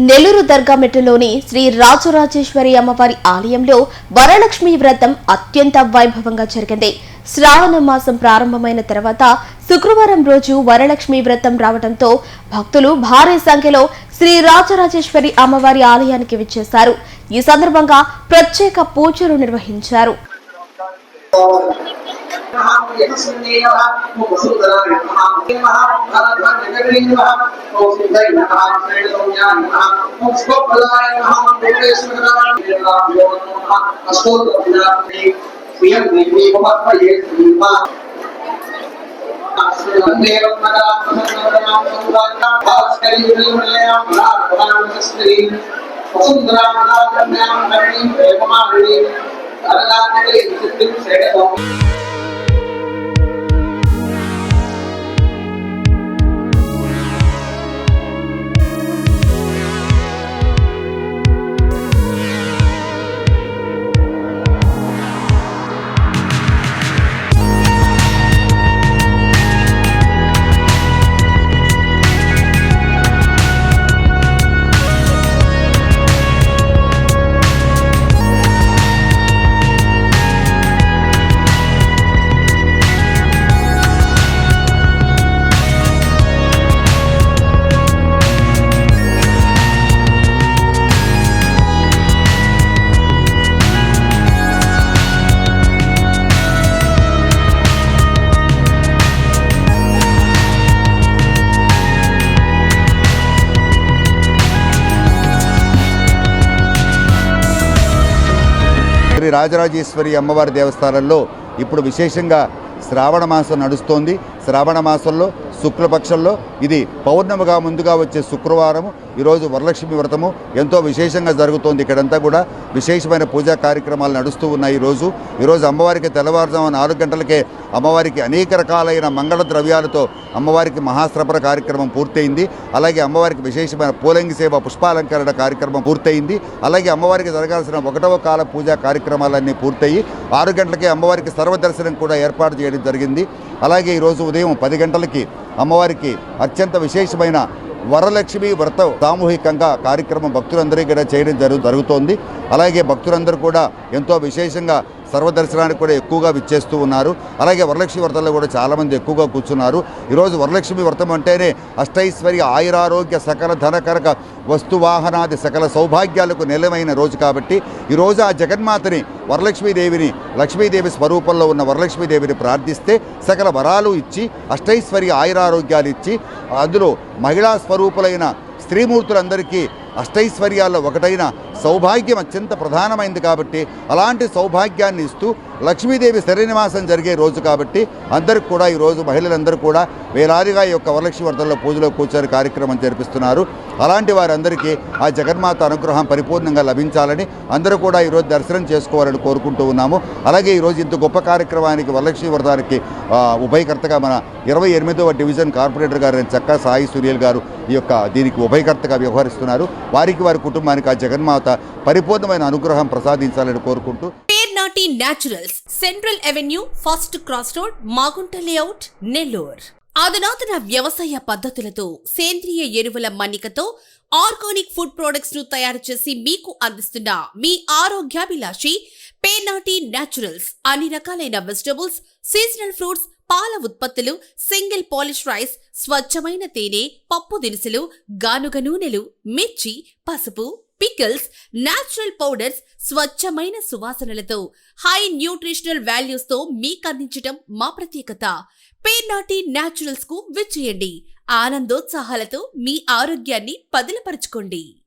నెల్లూరు దర్గా మెట్టులోని శ్రీ రాజరాజేశ్వరి అమ్మవారి ఆలయంలో వరలక్ష్మి వ్రతం అత్యంత వైభవంగా జరిగింది. శ్రావణ మాసం ప్రారంభమైన తర్వాత శుక్రవారం రోజు వరలక్ష్మి వ్రతం రావడంతో భక్తులు భారీ సంఖ్యలో శ్రీ రాజరాజేశ్వరి అమ్మవారి ఆలయానికి విచ్చేశారు. ఈ సందర్భంగా ప్రత్యేక పూజలు నిర్వహించారు. శ్రీ రాజరాజేశ్వరి అమ్మవారి దేవస్థానంలో ఇప్పుడు విశేషంగా శ్రావణ మాసం నడుస్తోంది. శ్రావణ మాసంలో శుక్లపక్షంలో ఇది పౌర్ణమిగా ముందుగా వచ్చే శుక్రవారము. ఈరోజు వరలక్ష్మి వ్రతము ఎంతో విశేషంగా జరుగుతోంది. ఇక్కడంతా కూడా విశేషమైన పూజా కార్యక్రమాలు నడుస్తూ ఉన్నాయి. ఈరోజు అమ్మవారికి తెల్లవారుజామున 4 గంటలకే అమ్మవారికి అనేక రకాలైన మంగళ ద్రవ్యాలతో అమ్మవారికి మహాశ్రభర కార్యక్రమం పూర్తయింది. అలాగే అమ్మవారికి విశేషమైన పూలంగి సేవ పుష్పాలంకరణ కార్యక్రమం పూర్తయింది. అలాగే అమ్మవారికి జరగాల్సిన 1వ కాల పూజా కార్యక్రమాలన్నీ పూర్తయి 6 గంటలకే అమ్మవారికి సర్వదర్శనం కూడా ఏర్పాటు చేయడం జరిగింది. అలాగే ఈరోజు ఉదయం 10 గంటలకి అమ్మవారికి అత్యంత విశేషమైన వరలక్ష్మి వ్రత సామూహికంగా కార్యక్రమం భక్తులందరికీ కూడా చేయడం జరుగుతోంది. అలాగే భక్తులందరూ కూడా ఎంతో విశేషంగా సర్వదర్శనానికి కూడా ఎక్కువగా విచ్చేస్తూ ఉన్నారు. అలాగే వరలక్ష్మి వ్రతంలో కూడా చాలామంది ఎక్కువగా కూర్చున్నారు. ఈరోజు వరలక్ష్మి వ్రతం అంటేనే అష్టైశ్వర్య ఆయురారోగ్య సకల ధనకరక వస్తువాహనాది సకల సౌభాగ్యాలకు నిలమైన రోజు కాబట్టి ఈరోజు ఆ జగన్మాతని వరలక్ష్మీదేవిని లక్ష్మీదేవి స్వరూపంలో ఉన్న వరలక్ష్మీదేవిని ప్రార్థిస్తే సకల వరాలు ఇచ్చి అష్టైశ్వర్య ఆయురారోగ్యాలు ఇచ్చి అందులో మహిళా స్వరూపులైన స్త్రీమూర్తులందరికీ అష్టైశ్వర్యాల్లో ఒకటైన సౌభాగ్యం అత్యంత ప్రధానమైంది కాబట్టి అలాంటి సౌభాగ్యాన్ని ఇస్తూ లక్ష్మీదేవి స్థిరనివాసం జరిగే రోజు కాబట్టి అందరికి కూడా ఈరోజు మహిళలందరూ కూడా వేలాదిగా ఈ యొక్క వరలక్ష్మి వ్రతంలో పూజలో కూర్చొని కార్యక్రమం జరిపిస్తున్నారు. అలాంటి వారందరికీ ఆ జగన్మాత అనుగ్రహం పరిపూర్ణంగా లభించాలని అందరూ కూడా ఈరోజు దర్శనం చేసుకోవాలని కోరుకుంటూ ఉన్నాము. అలాగే ఈరోజు ఇంత గొప్ప కార్యక్రమానికి వరలక్ష్మి వ్రతానికి ఉభయకర్తగా మన 28వ డివిజన్ కార్పొరేటర్ గారు చక్కా సాయి సూర్యల్ గారు దీనికి ఉభయకర్తగా వ్యవహరిస్తున్నారు. వారికి వారి కుటుంబానికి ఆ జగన్మాత పరిపూర్ణమైన అనుగ్రహం ప్రసాదించాలని కోరుకుంటూ Pernati naturals central avenue first cross road Magunta layout Nellore అధునాతన వ్యవసాయ పద్ధతులతో సేంద్రియ ఎరువుల మన్నికతో ఆర్గానిక్ ఫుడ్ ప్రొడక్ట్స్ ను తయారు చేసి మీకు అందిస్తున్న మీ ఆరోగ్యాభిలాషి పేర్నాటి న్యాచురల్స్. అన్ని రకాలైన వెజిటబుల్స్, సీజనల్ ఫ్రూట్స్, పాల ఉత్పత్తులు, సింగిల్ పాలిష్ రైస్, స్వచ్ఛమైన తేనె, పప్పు దినుసులు, గానుగ నూనెలు, మిర్చి, పసుపు, పికిల్స్, నేచురల్ పౌడర్స్, స్వచ్ఛమైన సువాసనలతో హై న్యూట్రిషనల్ వాల్యూస్ తో మీకు అందించడం మా ప్రత్యేకత. పేర్నాటి న్యాచురల్స్ కు విచ్చేయండి. ఆనందోత్సాహాలతో మీ ఆరోగ్యాన్ని పదిలపరచుకోండి.